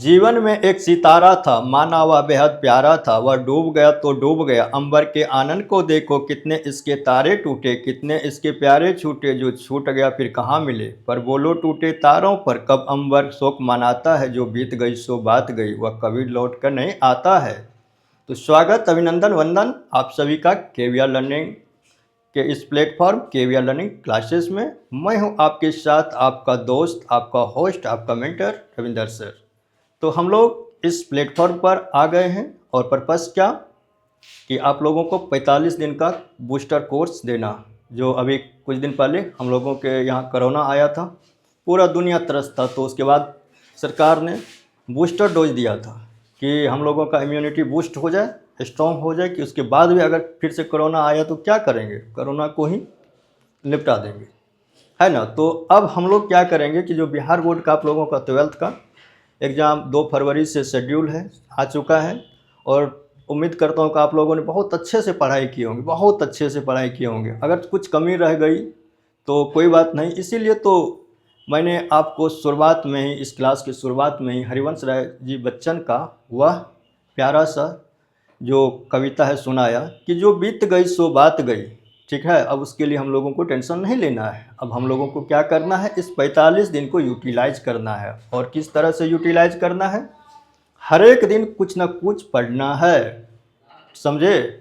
जीवन में एक सितारा था, माना वह बेहद प्यारा था। वह डूब गया तो डूब गया, अंबर के आनंद को देखो, कितने इसके तारे टूटे, कितने इसके प्यारे छूटे। जो छूट गया फिर कहाँ मिले, पर बोलो टूटे तारों पर कब अंबर शोक मनाता है। जो बीत गई सो बात गई, वह कभी लौट कर नहीं आता है। तो स्वागत, अभिनंदन, वंदन आप सभी का केवीआर लर्निंग के इस प्लेटफॉर्म केवीआर लर्निंग क्लासेस में। मैं हूं आपके साथ आपका दोस्त, आपका होस्ट, आपका मेंटर रविंदर सर। तो हम लोग इस प्लेटफॉर्म पर आ गए हैं और पर्पस क्या कि आप लोगों को 45 दिन का बूस्टर कोर्स देना। जो अभी कुछ दिन पहले हम लोगों के यहाँ कोरोना आया था, पूरा दुनिया त्रस्त था, तो उसके बाद सरकार ने बूस्टर डोज दिया था कि हम लोगों का इम्यूनिटी बूस्ट हो जाए, स्ट्रॉन्ग हो जाए, कि उसके बाद भी अगर फिर से कोरोना आया तो क्या करेंगे, कोरोना को ही निपटा देंगे, है ना। तो अब हम लोग क्या करेंगे कि जो बिहार बोर्ड का आप लोगों का 12th का एग्ज़ाम 2 फरवरी से शेड्यूल है, आ चुका है। और उम्मीद करता हूँ कि आप लोगों ने बहुत अच्छे से पढ़ाई की होंगी, बहुत अच्छे से पढ़ाई किए होंगे। अगर कुछ कमी रह गई तो कोई बात नहीं, इसीलिए तो मैंने आपको शुरुआत में ही, इस क्लास की शुरुआत में ही हरिवंश राय जी बच्चन का वह प्यारा सा जो कविता है सुनाया कि जो बीत गई सो बात गई। ठीक है, अब उसके लिए हम लोगों को टेंशन नहीं लेना है। अब हम लोगों को क्या करना है, इस 45 दिन को यूटिलाइज करना है। और किस तरह से यूटिलाइज करना है, हर एक दिन कुछ ना कुछ पढ़ना है, समझे।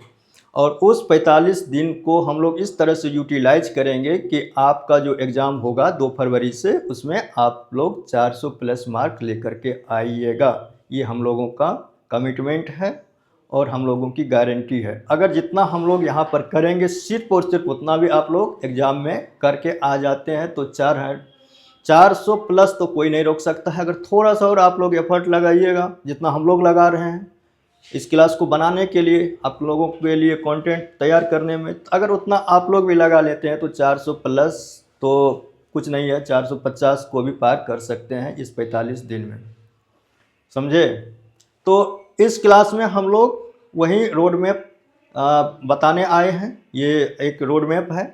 और उस 45 दिन को हम लोग इस तरह से यूटिलाइज करेंगे कि आपका जो एग्ज़ाम होगा 2 फरवरी से, उसमें आप लोग 400 प्लस मार्क लेकर के आइएगा। ये हम लोगों का कमिटमेंट है और हम लोगों की गारंटी है। अगर जितना हम लोग यहाँ पर करेंगे, सिर्फ और सिर्फ उतना भी आप लोग एग्ज़ाम में करके आ जाते हैं तो 400 प्लस तो कोई नहीं रोक सकता है। अगर थोड़ा सा और आप लोग एफर्ट लगाइएगा, जितना हम लोग लगा रहे हैं इस क्लास को बनाने के लिए, आप लोगों के लिए कंटेंट तैयार करने में, अगर उतना आप लोग भी लगा लेते हैं तो 400 प्लस तो कुछ नहीं है, 450 को भी पार कर सकते हैं इस 45 दिन में, समझे। तो इस क्लास में हम लोग वही रोड मैप बताने आए हैं। ये एक रोड मैप है।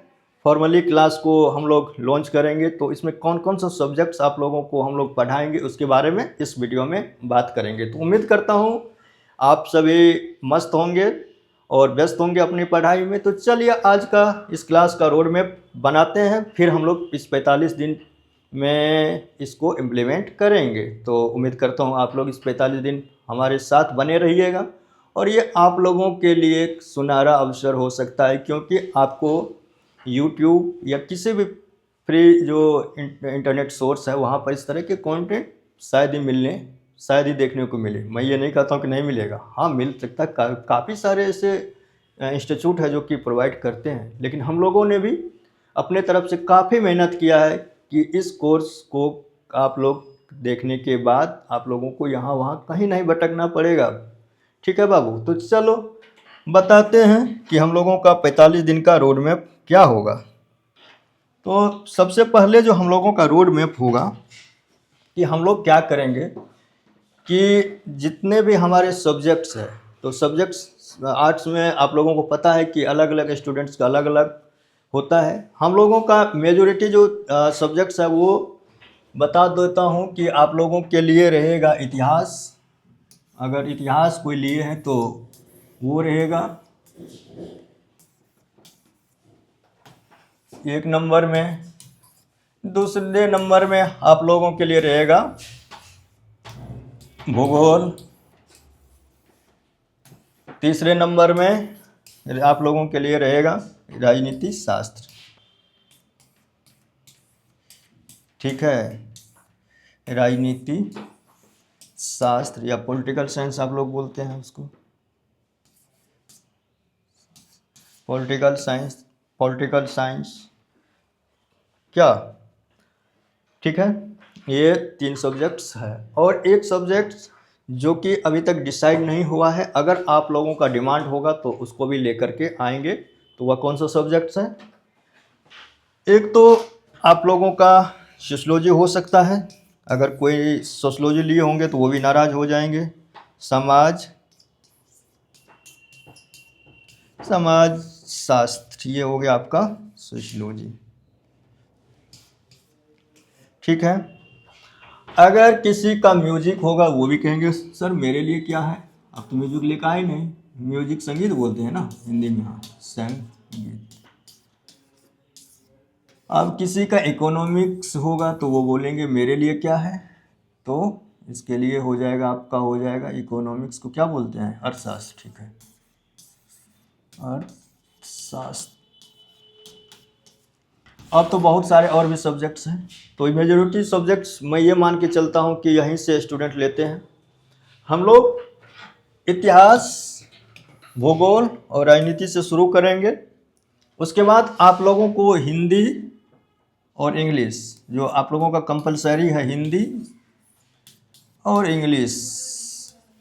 फॉर्मली क्लास को हम लोग लॉन्च करेंगे तो इसमें कौन कौन सा सब्जेक्ट्स आप लोगों को हम लोग पढ़ाएंगे उसके बारे में इस वीडियो में बात करेंगे। तो उम्मीद करता हूँ आप सभी मस्त होंगे और व्यस्त होंगे अपनी पढ़ाई में। तो चलिए आज का इस क्लास का रोड मैप बनाते हैं, फिर हम लोग इस 45 दिन में इसको इम्प्लीमेंट करेंगे। तो उम्मीद करता हूँ आप लोग इस 45 दिन हमारे साथ बने रहिएगा। और ये आप लोगों के लिए एक सुनहरा अवसर हो सकता है, क्योंकि आपको YouTube या किसी भी फ्री जो इंटरनेट सोर्स है वहाँ पर इस तरह के कंटेंट शायद ही देखने को मिले। मैं ये नहीं कहता हूँ कि नहीं मिलेगा, हाँ मिल सकता है। काफ़ी सारे ऐसे इंस्टीट्यूट है जो कि प्रोवाइड करते हैं, लेकिन हम लोगों ने भी अपने तरफ से काफ़ी मेहनत किया है कि इस कोर्स को आप लोग देखने के बाद आप लोगों को यहाँ वहाँ कहीं नहीं भटकना पड़ेगा। ठीक है बाबू, तो चलो बताते हैं कि हम लोगों का 45 दिन का रोड मैप क्या होगा। तो सबसे पहले जो हम लोगों का रोड मैप होगा कि हम लोग क्या करेंगे कि जितने भी हमारे सब्जेक्ट्स हैं, तो सब्जेक्ट्स आर्ट्स में आप लोगों को पता है कि अलग अलग स्टूडेंट्स का अलग अलग होता है। हम लोगों का मेजॉरिटी जो सब्जेक्ट्स है वो बता देता हूँ कि आप लोगों के लिए रहेगा इतिहास। अगर इतिहास कोई लिए हैं तो वो रहेगा 1 नंबर में। दूसरे नंबर में आप लोगों के लिए रहेगा भूगोल। तीसरे नंबर में आप लोगों के लिए रहेगा राजनीति शास्त्र। ठीक है, राजनीति शास्त्र या पॉलिटिकल साइंस आप लोग बोलते हैं उसको, पॉलिटिकल साइंस क्या। ठीक है, ये 3 सब्जेक्ट्स है। और एक सब्जेक्ट जो कि अभी तक डिसाइड नहीं हुआ है, अगर आप लोगों का डिमांड होगा तो उसको भी लेकर के आएंगे। तो वह कौन सा सब्जेक्ट्स है, एक तो आप लोगों का सोशियोलॉजी हो सकता है। अगर कोई सोशियोलॉजी लिए होंगे तो वो भी नाराज़ हो जाएंगे। समाज शास्त्र, ये हो गया आपका सोशियोलॉजी। ठीक है, अगर किसी का म्यूजिक होगा वो भी कहेंगे सर मेरे लिए क्या है, अब तो म्यूजिक लेकर आए नहीं। म्यूजिक संगीत बोलते हैं ना हिंदी में, हाँ संगीत। अब किसी का इकोनॉमिक्स होगा तो वो बोलेंगे मेरे लिए क्या है, तो इसके लिए हो जाएगा, आपका हो जाएगा इकोनॉमिक्स को क्या बोलते हैं, अर्थशास्त्र। ठीक है, अर्थशास्त्र। अब तो बहुत सारे और भी सब्जेक्ट्स हैं, तो मेजोरिटी सब्जेक्ट्स मैं ये मान के चलता हूँ कि यहीं से स्टूडेंट लेते हैं। हम लोग इतिहास, भूगोल और राजनीति से शुरू करेंगे। उसके बाद आप लोगों को हिंदी और इंग्लिश, जो आप लोगों का कंपलसरी है, हिंदी और इंग्लिश,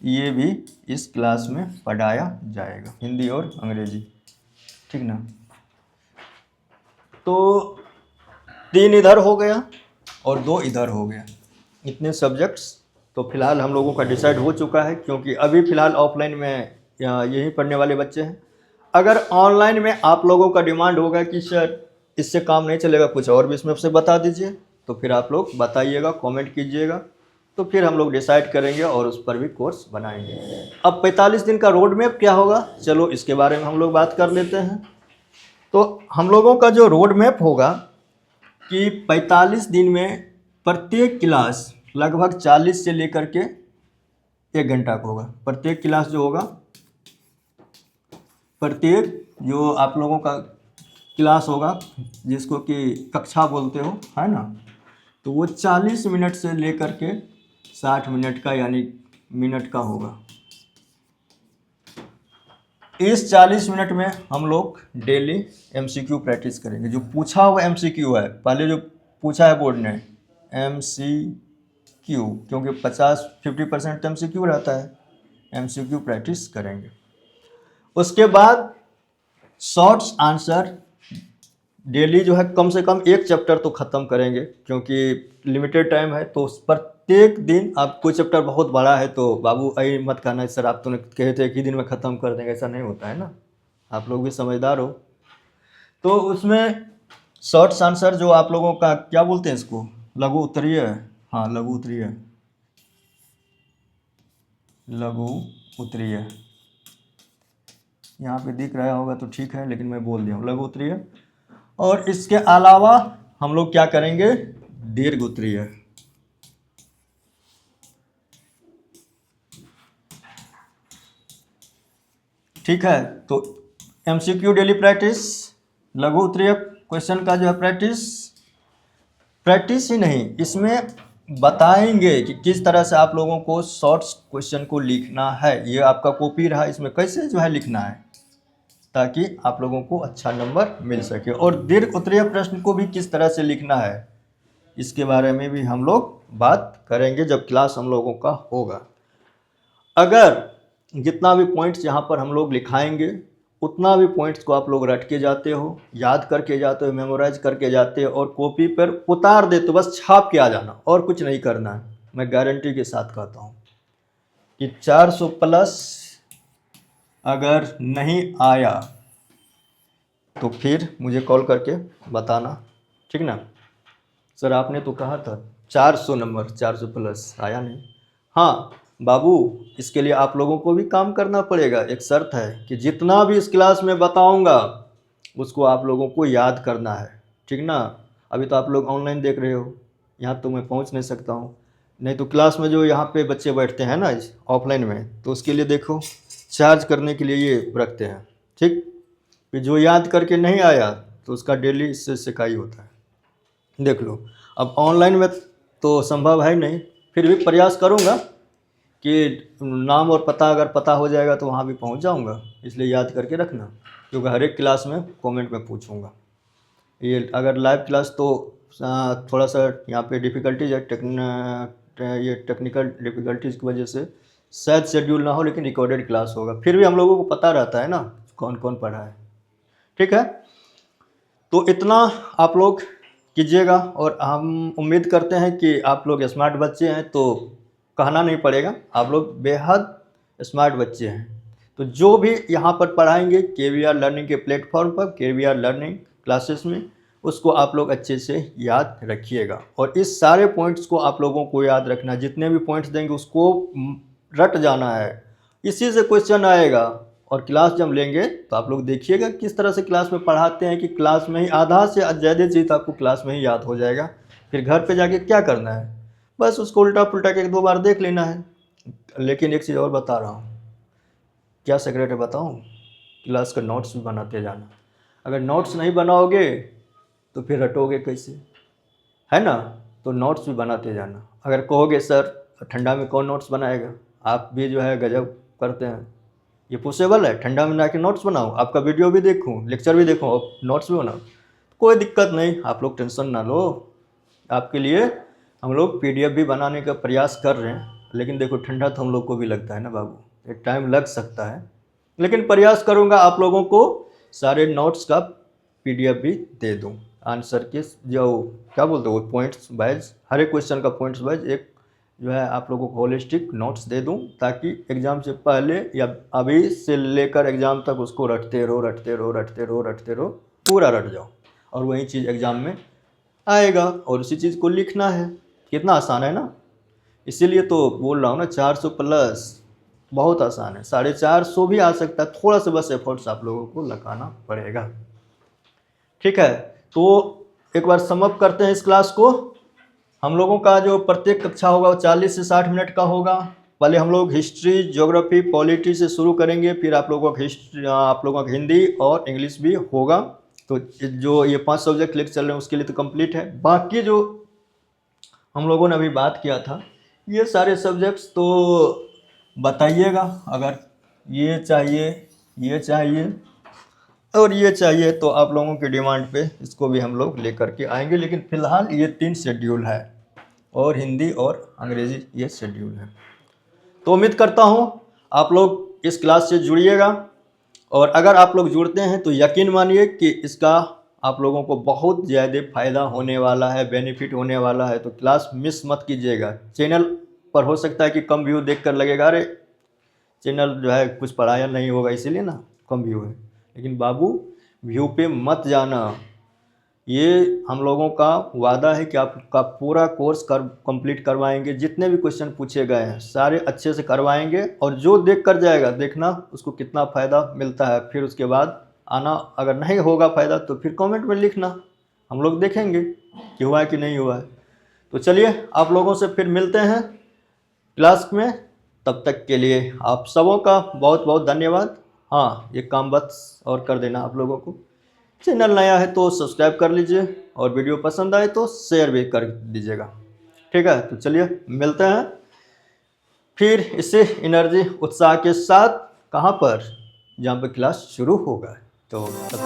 ये भी इस क्लास में पढ़ाया जाएगा, हिंदी और अंग्रेजी। ठीक ना, तो 3 इधर हो गया और 2 इधर हो गया, इतने सब्जेक्ट्स तो फिलहाल हम लोगों का डिसाइड हो चुका है, क्योंकि अभी फ़िलहाल ऑफलाइन में यही पढ़ने वाले बच्चे हैं। अगर ऑनलाइन में आप लोगों का डिमांड होगा कि सर इससे काम नहीं चलेगा, कुछ और भी इसमें से बता दीजिए, तो फिर आप लोग बताइएगा, कमेंट कीजिएगा, तो फिर हम लोग डिसाइड करेंगे और उस पर भी कोर्स बनाएंगे। अब 45 दिन का रोड मैप क्या होगा, चलो इसके बारे में हम लोग बात कर लेते हैं। तो हम लोगों का जो रोड मैप होगा कि 45 दिन में प्रत्येक क्लास लगभग 40 से लेकर के 1 घंटा का होगा। प्रत्येक क्लास जो होगा, प्रत्येक जो आप लोगों का क्लास होगा, जिसको कि कक्षा बोलते हो, है ना, तो वो 40 मिनट से लेकर के 60 मिनट का यानी मिनट का होगा। इस 40 मिनट में हम लोग डेली एमसीक्यू प्रैक्टिस करेंगे। जो पूछा हुआ एमसीक्यू है, पहले जो पूछा है बोर्ड ने एमसीक्यू, क्योंकि 50-50% तो एमसीक्यू रहता है, एमसीक्यू प्रैक्टिस करेंगे। उसके बाद शॉर्ट्स आंसर डेली जो है कम से कम 1 चैप्टर तो ख़त्म करेंगे, क्योंकि लिमिटेड टाइम है। तो प्रत्येक दिन, आप कोई चैप्टर बहुत बड़ा है तो बाबू आई मत कहना सर आप तो कहे थे 1 ही दिन में ख़त्म कर देंगे, ऐसा नहीं होता है ना, आप लोग भी समझदार हो। तो उसमें शॉर्ट्स आंसर जो आप लोगों का क्या बोलते हैं इसको, लघु उत्तरीय, हाँ लघु उत्तरीय, लघु उत्तरीय यहाँ पे दिख रहा होगा तो ठीक है, लेकिन मैं बोल दिया हूँ लघु उत्तरीय। और इसके अलावा हम लोग क्या करेंगे, दीर्घ उत्तरीय। ठीक है, तो एमसीक्यू डेली प्रैक्टिस, लघु उत्तरीय क्वेश्चन का जो है प्रैक्टिस ही नहीं, इसमें बताएंगे कि किस तरह से आप लोगों को शॉर्ट्स क्वेश्चन को लिखना है। ये आपका कॉपी रहा, इसमें कैसे जो है लिखना है, ताकि आप लोगों को अच्छा नंबर मिल सके। और दीर्घ उत्तरीय प्रश्न को भी किस तरह से लिखना है, इसके बारे में भी हम लोग बात करेंगे जब क्लास हम लोगों का होगा। अगर जितना भी पॉइंट्स यहाँ पर हम लोग लिखाएंगे, उतना भी पॉइंट्स को आप लोग रट के जाते हो, याद करके जाते हो, मेमोराइज करके जाते हो और कॉपी पर उतार देते हो, बस छाप के आ जाना और कुछ नहीं करना है। मैं गारंटी के साथ कहता हूँ कि 400 प्लस अगर नहीं आया तो फिर मुझे कॉल करके बताना, ठीक ना। सर आपने तो कहा था 400 नंबर, 400 प्लस आया नहीं। हाँ बाबू, इसके लिए आप लोगों को भी काम करना पड़ेगा। एक शर्त है कि जितना भी इस क्लास में बताऊंगा उसको आप लोगों को याद करना है, ठीक ना। अभी तो आप लोग ऑनलाइन देख रहे हो, यहाँ तो मैं पहुँच नहीं सकता हूँ, नहीं तो क्लास में जो यहाँ पे बच्चे बैठते हैं ना ऑफलाइन में, तो उसके लिए देखो चार्ज करने के लिए ये रखते हैं, ठीक। फिर जो याद करके नहीं आया तो उसका डेली इससे शिकायत होता है, देख लो। अब ऑनलाइन में तो संभव है नहीं, फिर भी प्रयास करूँगा कि नाम और पता अगर पता हो जाएगा तो वहाँ भी पहुँच जाऊँगा, इसलिए याद करके रखना, क्योंकि हर एक क्लास में कमेंट में पूछूँगा। ये अगर लाइव क्लास तो थोड़ा सा यहाँ पे डिफ़िकल्टीज है, ये टेक्निकल डिफ़िकल्टीज़ की वजह से शायद शेड्यूल ना हो, लेकिन रिकॉर्डेड क्लास होगा, फिर भी हम लोगों को पता रहता है ना कौन कौन पढ़ा है, ठीक है। तो इतना आप लोग कीजिएगा, और हम उम्मीद करते हैं कि आप लोग स्मार्ट बच्चे हैं, तो कहना नहीं पड़ेगा, आप लोग बेहद स्मार्ट बच्चे हैं। तो जो भी यहाँ पर पढ़ाएंगे KVR लर्निंग के प्लेटफॉर्म पर, KVR लर्निंग क्लासेस में, उसको आप लोग अच्छे से याद रखिएगा। और इस सारे पॉइंट्स को आप लोगों को याद रखना, जितने भी पॉइंट्स देंगे उसको रट जाना है, इसी से क्वेश्चन आएगा। और क्लास जब लेंगे तो आप लोग देखिएगा किस तरह से क्लास में पढ़ाते हैं कि क्लास में ही आधा से ज़्यादा चीज़ आपको क्लास में ही याद हो जाएगा। फिर घर पे जाके क्या करना है, बस उसको उल्टा पुल्टा के 1-2 बार देख लेना है। लेकिन एक चीज़ और बता रहा हूँ, क्या सीक्रेट है बताऊँ? क्लास का नोट्स भी बनाते जाना। अगर नोट्स नहीं बनाओगे तो फिर रटोगे कैसे, है ना? तो नोट्स भी बनाते जाना। अगर कहोगे सर ठंडा में कौन नोट्स बनाएगा, आप भी जो है गजब करते हैं, ये पॉसिबल है ठंडा में जाके नोट्स बनाऊँ, आपका वीडियो भी देखूँ, लेक्चर भी देखूँ और नोट्स भी बनाऊँ? कोई दिक्कत नहीं, आप लोग टेंशन ना लो। आपके लिए हम लोग PDF भी बनाने का प्रयास कर रहे हैं। लेकिन देखो ठंडा तो हम लोग को भी लगता है ना बाबू, एक टाइम लग सकता है, लेकिन प्रयास करूँगा आप लोगों को सारे नोट्स का PDF भी दे दूँ। आंसर के जो क्या बोलते हो पॉइंट्स वाइज, हर एक क्वेश्चन का पॉइंट्स वाइज एक जो है आप लोगों को होलिस्टिक नोट्स दे दूं, ताकि एग्ज़ाम से पहले या अभी से लेकर एग्ज़ाम तक उसको रटते रहो रटते रहो रटते रहो रटते रहो, पूरा रट जाओ और वही चीज़ एग्ज़ाम में आएगा। और उसी चीज़ को लिखना है, कितना आसान है ना। इसीलिए तो बोल रहा हूँ ना 400 प्लस बहुत आसान है, 450 भी आ सकता है, थोड़ा सा बस एफर्ट्स आप लोगों को लगाना पड़ेगा। ठीक है, तो एक बार समअप करते हैं इस क्लास को। हम लोगों का जो प्रत्येक कक्षा होगा वो 40 से 60 मिनट का होगा। पहले हम लोग हिस्ट्री, ज्योग्राफी, पॉलिटी से शुरू करेंगे, फिर आप लोगों का हिंदी और इंग्लिश भी होगा। तो जो ये 5 सब्जेक्ट लेकर चल रहे हैं उसके लिए तो कंप्लीट है। बाकी जो हम लोगों ने अभी बात किया था ये सारे सब्जेक्ट्स तो बताइएगा, अगर ये चाहिए और ये चाहिए तो आप लोगों की डिमांड पे इसको भी हम लोग लेकर के आएंगे। लेकिन फ़िलहाल ये 3 शेड्यूल है और हिंदी और अंग्रेज़ी ये शेड्यूल है। तो उम्मीद करता हूँ आप लोग इस क्लास से जुड़िएगा, और अगर आप लोग जुड़ते हैं तो यकीन मानिए कि इसका आप लोगों को बहुत ज़्यादा फ़ायदा होने वाला है, बेनिफिट होने वाला है। तो क्लास मिस मत कीजिएगा। चैनल पर हो सकता है कि कम व्यू देखकर लगेगा अरे चैनल जो है कुछ पढ़ाया नहीं होगा इसीलिए ना कम व्यू है, लेकिन बाबू व्यू पे मत जाना। ये हम लोगों का वादा है कि आपका पूरा कोर्स कंप्लीट करवाएंगे। जितने भी क्वेश्चन पूछे गए हैं सारे अच्छे से करवाएंगे, और जो देख कर जाएगा देखना उसको कितना फ़ायदा मिलता है। फिर उसके बाद आना, अगर नहीं होगा फ़ायदा तो फिर कमेंट में लिखना, हम लोग देखेंगे कि हुआ है कि नहीं हुआ है। तो चलिए आप लोगों से फिर मिलते हैं क्लास में, तब तक के लिए आप सबों का बहुत बहुत धन्यवाद। हाँ, ये काम बस और कर देना आप लोगों को। चैनल नया है तो सब्सक्राइब कर लीजिए, और वीडियो पसंद आए तो शेयर भी कर दीजिएगा। ठीक है, तो चलिए मिलते हैं फिर इसे एनर्जी उत्साह के साथ, कहाँ पर, जहाँ पर क्लास शुरू होगा। तो तब तक